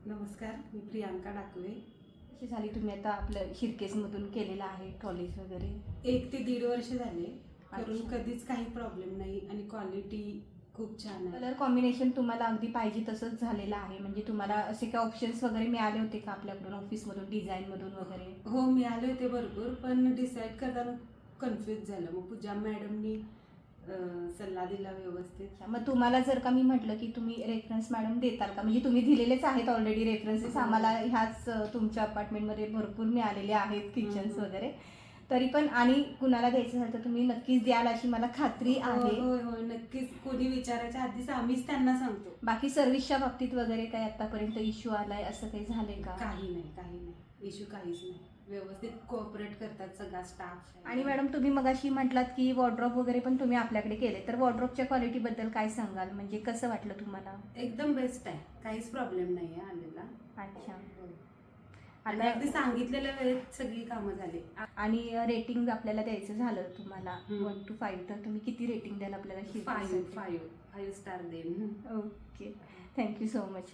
नमस्कार, मी प्रियांका डाकवे. कशी झाली तुम्ही आता आपलं शिर्केसमधून केलेलं आहे ट्रॉलीज वगैरे? 1 ते 1.5 वर्ष झाले करून अच्छा. कधीच काही प्रॉब्लेम नाही आणि क्वालिटी खूप छान आहे. कलर कॉम्बिनेशन तुम्हाला अगदी पाहिजे तसंच झालेलं आहे. म्हणजे तुम्हाला असे काही ऑप्शन्स वगैरे मिळाले होते का आपल्याकडून ऑफिसमधून डिझाईनमधून वगैरे? हो, मिळाले होते भरपूर, पण डिसाईड करताना कन्फ्यूज झालं. मग पूजा मॅडमनी सल्ला दिला व्यवस्थित. मग तुम्हाला जर का मी म्हटलं की तुम्ही रेफरन्स मॅडम देताल का? म्हणजे तुम्ही दिलेलेच आहेत ऑलरेडी रेफरन्सेस हो. आम्हाला ह्याच तुमच्या अपार्टमेंटमध्ये भरपूर मिळालेले आहेत किचन्स हम्म. वगैरे. तरी पण आणि कुणाला द्यायचं झालं तर तुम्ही नक्कीच द्याल अशी मला खात्री आहे. होय होय, नक्कीच. कोणी विचारायच्या आधीच आम्हीच त्यांना सांगतो. बाकी सर्व्हिसच्या बाबतीत वगैरे काही आतापर्यंत इश्यू आलाय असं काही झालंय का? काही नाही, इश्यू काहीच नाही. व्यवस्थित कोऑपरेट करतात सगळा स्टाफ. आणि मॅडम तुम्ही मगाशी म्हटलात की वॉर्डरोब वगैरे पण तुम्ही आपल्याकडे केले, तर वॉर्डरोबच्या क्वालिटीबद्दल काय सांगाल? म्हणजे कसं वाटलं तुम्हाला? एकदम बेस्ट आहे, काहीच प्रॉब्लेम नाही आहे आलेला. अच्छा. आणि आता अगदी सांगितलेल्या वेळेत सगळी कामं झाली. आणि रेटिंग आपल्याला द्यायचं झालं तुम्हाला हम्म. 1 to 5, तर तुम्ही किती रेटिंग द्याल आपल्याला? 5 स्टार देईन. Okay, thank you so much.